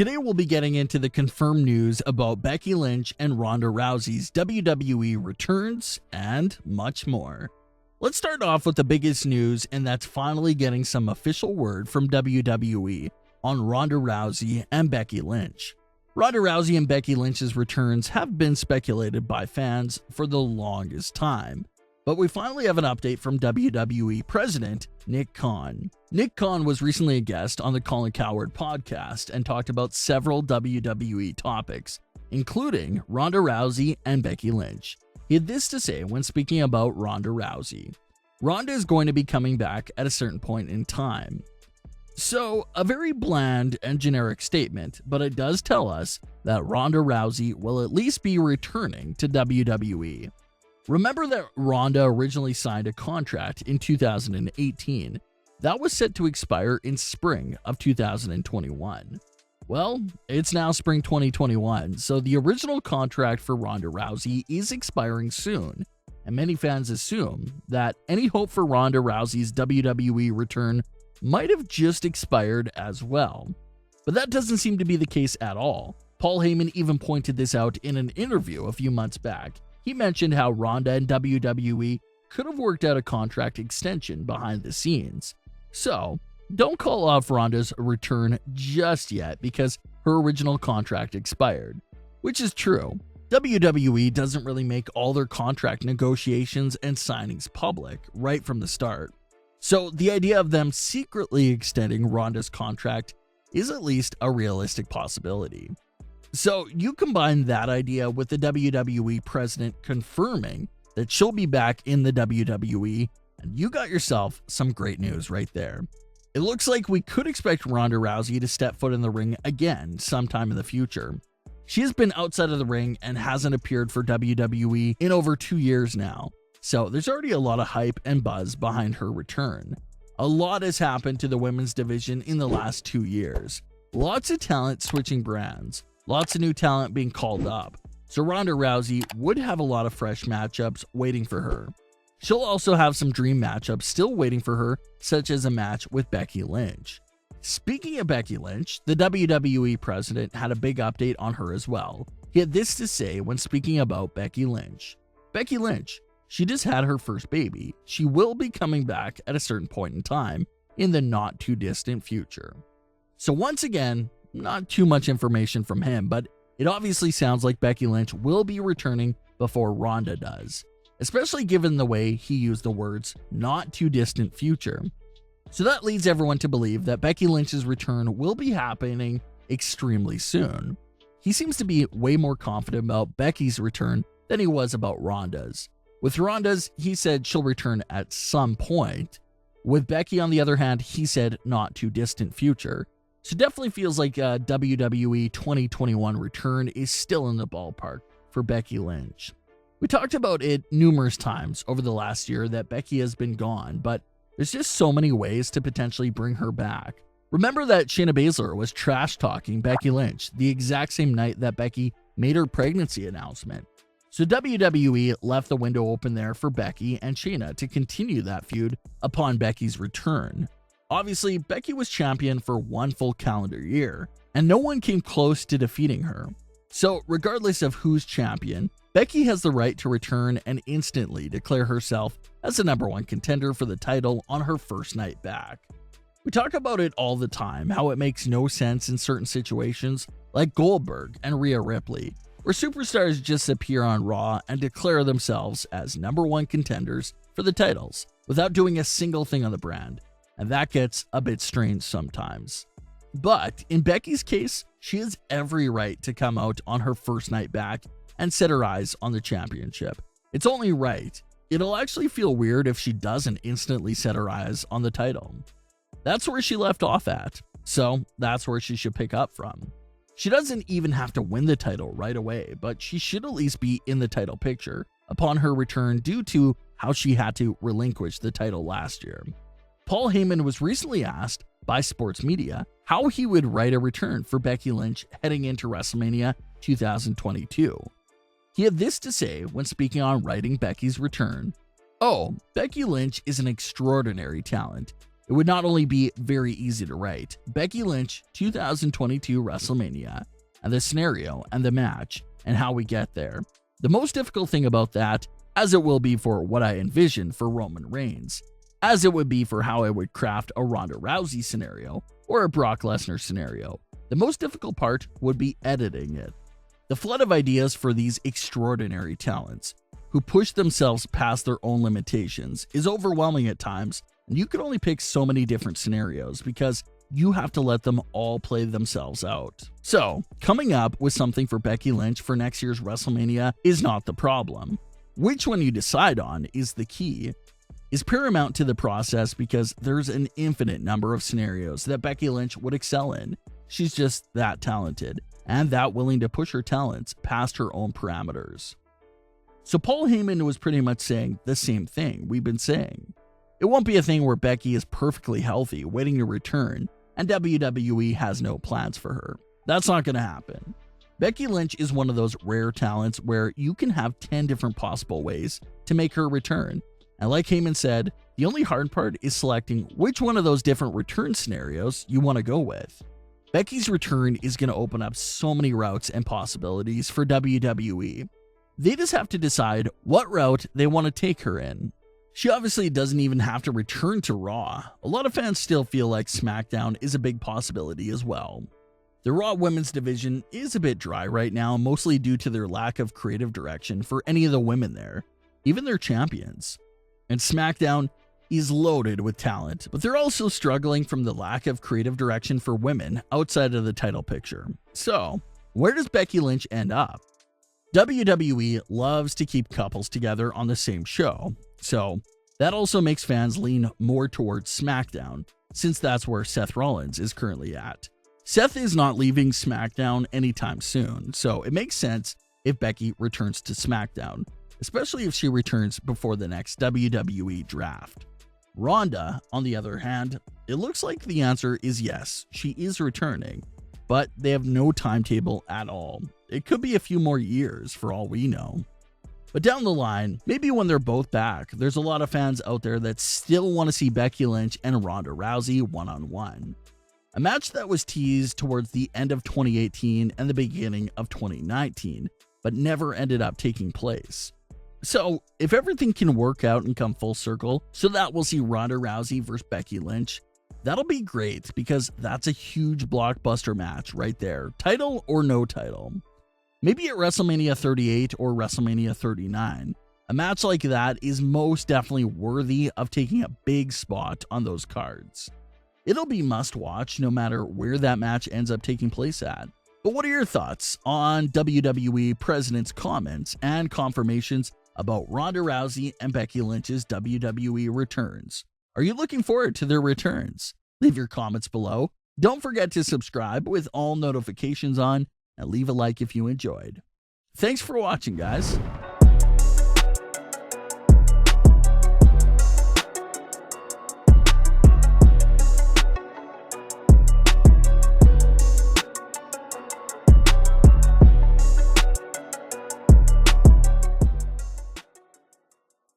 Today we'll be getting into the confirmed news about Becky Lynch and Ronda Rousey's WWE returns and much more. Let's start off with the biggest news, and that's finally getting some official word from WWE on Ronda Rousey and Becky Lynch. Ronda Rousey and Becky Lynch's returns have been speculated by fans for the longest time, but we finally have an update from WWE President Nick Khan. Nick Khan was recently a guest on the Colin Cowherd podcast and talked about several WWE topics, including Ronda Rousey and Becky Lynch. He had this to say when speaking about Ronda Rousey. Ronda is going to be coming back at a certain point in time. So, a very bland and generic statement, but it does tell us that Ronda Rousey will at least be returning to WWE. Remember that Ronda originally signed a contract in 2018 that was set to expire in spring of 2021. Well, it's now spring 2021, so the original contract for Ronda Rousey is expiring soon, and many fans assume that any hope for Ronda Rousey's WWE return might have just expired as well. But that doesn't seem to be the case at all. Paul Heyman even pointed this out in an interview a few months back. He mentioned how Ronda and WWE could have worked out a contract extension behind the scenes. So, don't call off Ronda's return just yet because her original contract expired. Which is true. WWE doesn't really make all their contract negotiations and signings public right from the start. So, the idea of them secretly extending Ronda's contract is at least a realistic possibility. So, you combine that idea with the WWE president confirming that she'll be back in the WWE, and you got yourself some great news right there. It looks like we could expect Ronda Rousey to step foot in the ring again sometime in the future. She has been outside of the ring and hasn't appeared for WWE in over 2 years now, so there's already a lot of hype and buzz behind her return. A lot has happened to the women's division in the last 2 years. Lots of talent switching brands. Lots of new talent being called up, so Ronda Rousey would have a lot of fresh matchups waiting for her. She'll also have some dream matchups still waiting for her, such as a match with Becky Lynch. Speaking of Becky Lynch, the WWE president had a big update on her as well. He had this to say when speaking about Becky Lynch. Becky Lynch, she just had her first baby. She will be coming back at a certain point in time in the not too distant future. So once again, not too much information from him, but it obviously sounds like Becky Lynch will be returning before Ronda does, especially given the way he used the words not too distant future. So that leads everyone to believe that Becky Lynch's return will be happening extremely soon. He seems to be way more confident about Becky's return than he was about Ronda's. With Ronda's, he said she'll return at some point. With Becky, on the other hand, he said not too distant future. So definitely feels like a WWE 2021 return is still in the ballpark for Becky Lynch. We talked about it numerous times over the last year that Becky has been gone, but there's just so many ways to potentially bring her back. Remember that Shayna Baszler was trash-talking Becky Lynch the exact same night that Becky made her pregnancy announcement. So WWE left the window open there for Becky and Shayna to continue that feud upon Becky's return. Obviously, Becky was champion for one full calendar year, and no one came close to defeating her. So regardless of who's champion, Becky has the right to return and instantly declare herself as the #1 contender for the title on her first night back. We talk about it all the time, how it makes no sense in certain situations, like Goldberg and Rhea Ripley, where superstars just appear on Raw and declare themselves as #1 contenders for the titles without doing a single thing on the brand, and that gets a bit strange sometimes. But in Becky's case, she has every right to come out on her first night back and set her eyes on the championship. It's only right. It'll actually feel weird if she doesn't instantly set her eyes on the title. That's where she left off at, so that's where she should pick up from. She doesn't even have to win the title right away, but she should at least be in the title picture upon her return due to how she had to relinquish the title last year. Paul Heyman was recently asked by sports media how he would write a return for Becky Lynch heading into WrestleMania 2022. He had this to say when speaking on writing Becky's return. "Oh, Becky Lynch is an extraordinary talent. It would not only be very easy to write, Becky Lynch 2022 WrestleMania, and the scenario and the match and how we get there. The most difficult thing about that, as it will be for what I envision for Roman Reigns, as it would be for how I would craft a Ronda Rousey scenario or a Brock Lesnar scenario. The most difficult part would be editing it. The flood of ideas for these extraordinary talents, who push themselves past their own limitations, is overwhelming at times, and you can only pick so many different scenarios because you have to let them all play themselves out. So, coming up with something for Becky Lynch for next year's WrestleMania is not the problem. Which one you decide on is the key, is paramount to the process because there's an infinite number of scenarios that Becky Lynch would excel in. She's just that talented and that willing to push her talents past her own parameters. So Paul Heyman was pretty much saying the same thing we've been saying. It won't be a thing where Becky is perfectly healthy, waiting to return, and WWE has no plans for her. That's not going to happen. Becky Lynch is one of those rare talents where you can have 10 different possible ways to make her return. And like Heyman said, the only hard part is selecting which one of those different return scenarios you want to go with. Becky's return is going to open up so many routes and possibilities for WWE. They just have to decide what route they want to take her in. She obviously doesn't even have to return to Raw. A lot of fans still feel like SmackDown is a big possibility as well. The Raw women's division is a bit dry right now, mostly due to their lack of creative direction for any of the women there, even their champions. And SmackDown is loaded with talent, but they're also struggling from the lack of creative direction for women outside of the title picture. So, where does Becky Lynch end up? WWE loves to keep couples together on the same show, so that also makes fans lean more towards SmackDown, since that's where Seth Rollins is currently at. Seth is not leaving SmackDown anytime soon, so it makes sense if Becky returns to SmackDown, especially if she returns before the next WWE draft. Ronda, on the other hand, it looks like the answer is yes, she is returning, but they have no timetable at all. It could be a few more years for all we know. But down the line, maybe when they're both back, there's a lot of fans out there that still want to see Becky Lynch and Ronda Rousey one-on-one. A match that was teased towards the end of 2018 and the beginning of 2019, but never ended up taking place. So, if everything can work out and come full circle so that we'll see Ronda Rousey versus Becky Lynch, that'll be great because that's a huge blockbuster match right there, title or no title. Maybe at WrestleMania 38 or WrestleMania 39, a match like that is most definitely worthy of taking a big spot on those cards. It'll be must watch no matter where that match ends up taking place at. But what are your thoughts on WWE President's comments and confirmations about Ronda Rousey and Becky Lynch's WWE returns? Are you looking forward to their returns? Leave your comments below. Don't forget to subscribe with all notifications on and leave a like if you enjoyed. Thanks for watching, guys.